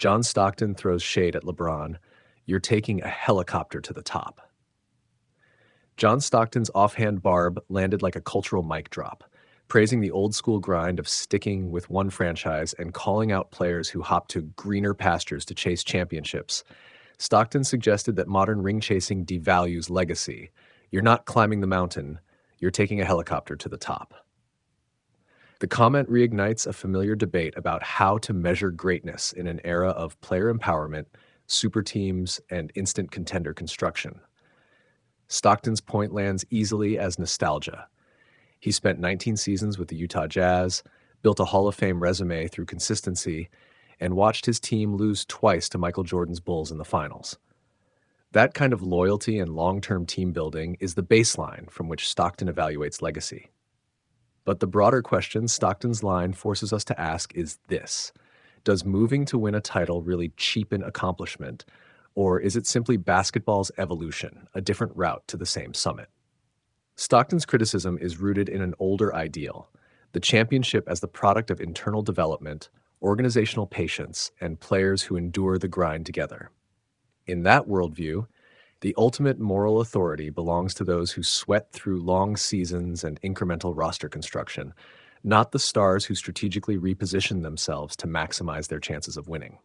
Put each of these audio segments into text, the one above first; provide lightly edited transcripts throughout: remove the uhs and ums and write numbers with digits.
John Stockton throws shade at LeBron. You're taking a helicopter to the top. John Stockton's offhand barb landed like a cultural mic drop, praising the old school grind of sticking with one franchise and calling out players who hop to greener pastures to chase championships. Stockton suggested that modern ring chasing devalues legacy. You're not climbing the mountain, you're taking a helicopter to the top. The comment reignites a familiar debate about how to measure greatness in an era of player empowerment, super teams, and instant contender construction. Stockton's point lands easily as nostalgia. He spent 19 seasons with the Utah Jazz, built a Hall of Fame resume through consistency, and watched his team lose twice to Michael Jordan's Bulls in the finals. That kind of loyalty and long-term team building is the baseline from which Stockton evaluates legacy. But the broader question Stockton's line forces us to ask is this: does moving to win a title really cheapen accomplishment, or is it simply basketball's evolution, a different route to the same summit? Stockton's criticism is rooted in an older ideal, the championship as the product of internal development, organizational patience, and players who endure the grind together. In that worldview, the ultimate moral authority belongs to those who sweat through long seasons and incremental roster construction, not the stars who strategically reposition themselves to maximize their chances of winning.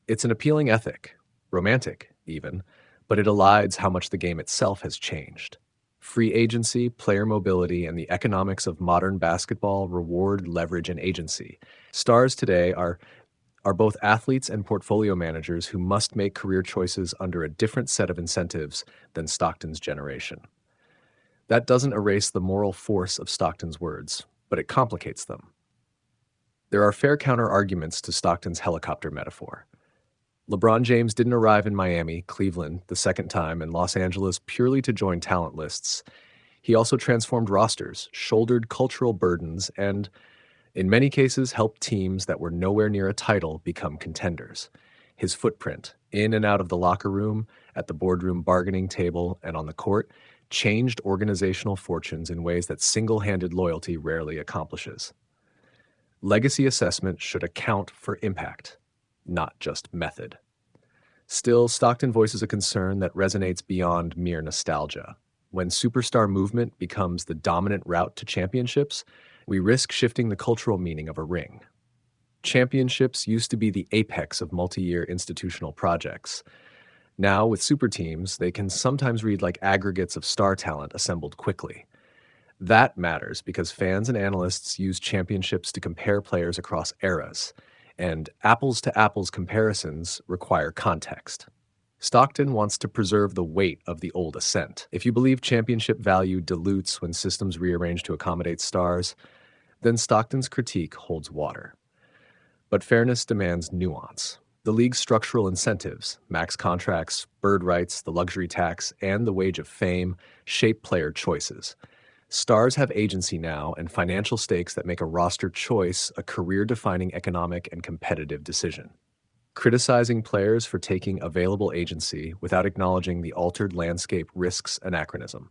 It's an appealing ethic, romantic even, but it elides how much the game itself has changed. Free agency, player mobility, and the economics of modern basketball reward leverage and agency. Stars today are both athletes and portfolio managers who must make career choices under a different set of incentives than Stockton's generation. That doesn't erase the moral force of Stockton's words, but it complicates them. There are fair counter-arguments to Stockton's helicopter metaphor. LeBron James didn't arrive in Miami, Cleveland, the second time, and Los Angeles purely to join talent lists. He also transformed rosters, shouldered cultural burdens, and in many cases, helped teams that were nowhere near a title become contenders. His footprint, in and out of the locker room, at the boardroom bargaining table, and on the court, changed organizational fortunes in ways that single-handed loyalty rarely accomplishes. Legacy assessment should account for impact, not just method. Still, Stockton voices a concern that resonates beyond mere nostalgia. When superstar movement becomes the dominant route to championships, we risk shifting the cultural meaning of a ring. Championships used to be the apex of multi-year institutional projects. Now, with super teams, they can sometimes read like aggregates of star talent assembled quickly. That matters because fans and analysts use championships to compare players across eras, and apples-to-apples comparisons require context. Stockton wants to preserve the weight of the old ascent. If you believe championship value dilutes when systems rearrange to accommodate stars, then Stockton's critique holds water. But fairness demands nuance. The league's structural incentives, max contracts, bird rights, the luxury tax, and the wage of fame shape player choices. Stars have agency now and financial stakes that make a roster choice a career-defining economic and competitive decision. Criticizing players for taking available agency without acknowledging the altered landscape risks anachronism.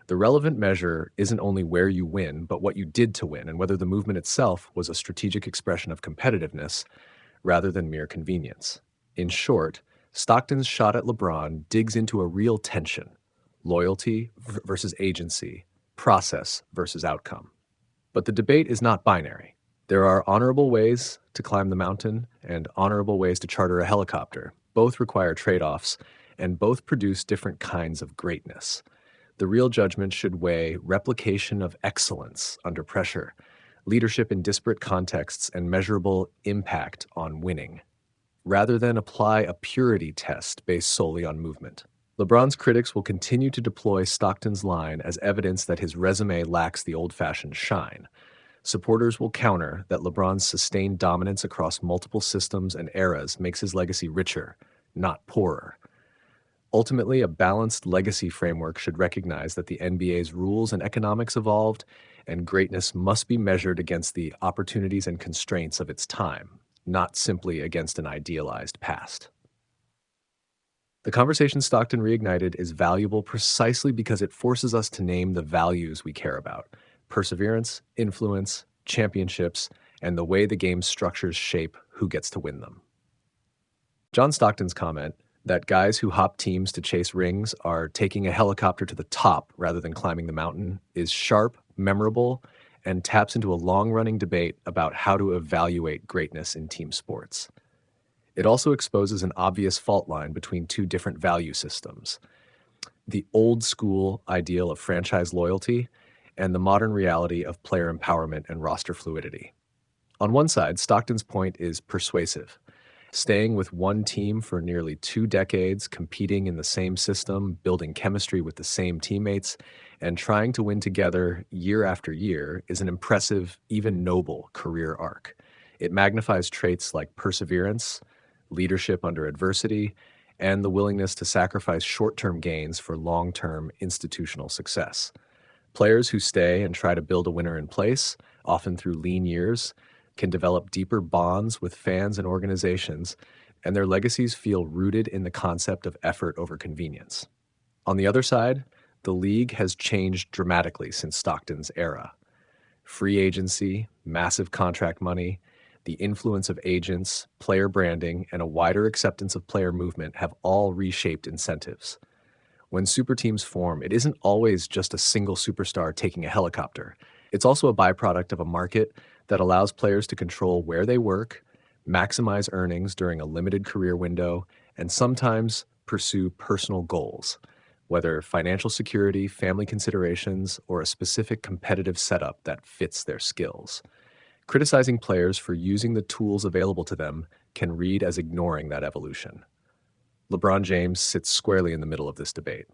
The relevant measure isn't only where you win, but what you did to win and whether the movement itself was a strategic expression of competitiveness rather than mere convenience. In short, Stockton's shot at LeBron digs into a real tension: loyalty versus agency, process versus outcome. But the debate is not binary. There are honorable ways to climb the mountain and honorable ways to charter a helicopter. Both require trade-offs, and both produce different kinds of greatness. The real judgment should weigh replication of excellence under pressure, leadership in disparate contexts, and measurable impact on winning, rather than apply a purity test based solely on movement. LeBron's critics will continue to deploy Stockton's line as evidence that his resume lacks the old-fashioned shine. Supporters will counter that LeBron's sustained dominance across multiple systems and eras makes his legacy richer, not poorer. Ultimately, a balanced legacy framework should recognize that the NBA's rules and economics evolved, and greatness must be measured against the opportunities and constraints of its time, not simply against an idealized past. The conversation Stockton reignited is valuable precisely because it forces us to name the values we care about: perseverance, influence, championships, and the way the game's structures shape who gets to win them. John Stockton's comment that guys who hop teams to chase rings are taking a helicopter to the top rather than climbing the mountain is sharp, memorable, and taps into a long-running debate about how to evaluate greatness in team sports. It also exposes an obvious fault line between two different value systems: the old-school ideal of franchise loyalty and the modern reality of player empowerment and roster fluidity. On one side, Stockton's point is persuasive. Staying with one team for nearly 2 decades, competing in the same system, building chemistry with the same teammates, and trying to win together year after year is an impressive, even noble career arc. It magnifies traits like perseverance, leadership under adversity, and the willingness to sacrifice short-term gains for long-term institutional success. Players who stay and try to build a winner in place, often through lean years, can develop deeper bonds with fans and organizations, and their legacies feel rooted in the concept of effort over convenience. On the other side, the league has changed dramatically since Stockton's era. Free agency, massive contract money, the influence of agents, player branding, and a wider acceptance of player movement have all reshaped incentives. When super teams form, it isn't always just a single superstar taking a helicopter. It's also a byproduct of a market that allows players to control where they work, maximize earnings during a limited career window, and sometimes pursue personal goals, whether financial security, family considerations, or a specific competitive setup that fits their skills. Criticizing players for using the tools available to them can read as ignoring that evolution. LeBron James sits squarely in the middle of this debate.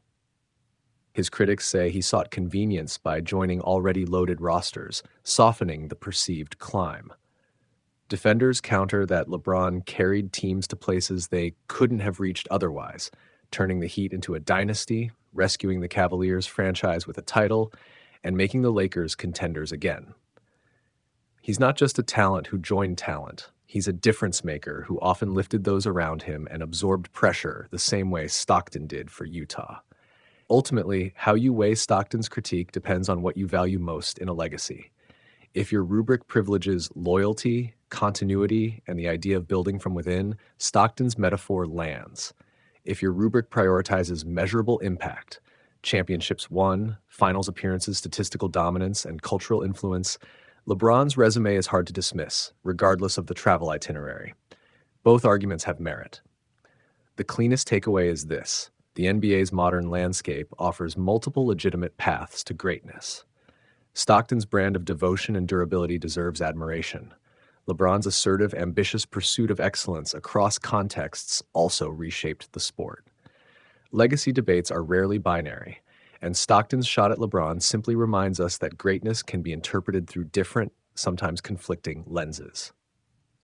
His critics say he sought convenience by joining already loaded rosters, softening the perceived climb. Defenders counter that LeBron carried teams to places they couldn't have reached otherwise, turning the Heat into a dynasty, rescuing the Cavaliers franchise with a title, and making the Lakers contenders again. He's not just a talent who joined talent. He's a difference maker who often lifted those around him and absorbed pressure the same way Stockton did for Utah. Ultimately, how you weigh Stockton's critique depends on what you value most in a legacy. If your rubric privileges loyalty, continuity, and the idea of building from within, Stockton's metaphor lands. If your rubric prioritizes measurable impact, championships won, finals appearances, statistical dominance, and cultural influence, LeBron's resume is hard to dismiss, regardless of the travel itinerary. Both arguments have merit. The cleanest takeaway is this: the NBA's modern landscape offers multiple legitimate paths to greatness. Stockton's brand of devotion and durability deserves admiration. LeBron's assertive, ambitious pursuit of excellence across contexts also reshaped the sport. Legacy debates are rarely binary, and Stockton's shot at LeBron simply reminds us that greatness can be interpreted through different, sometimes conflicting lenses.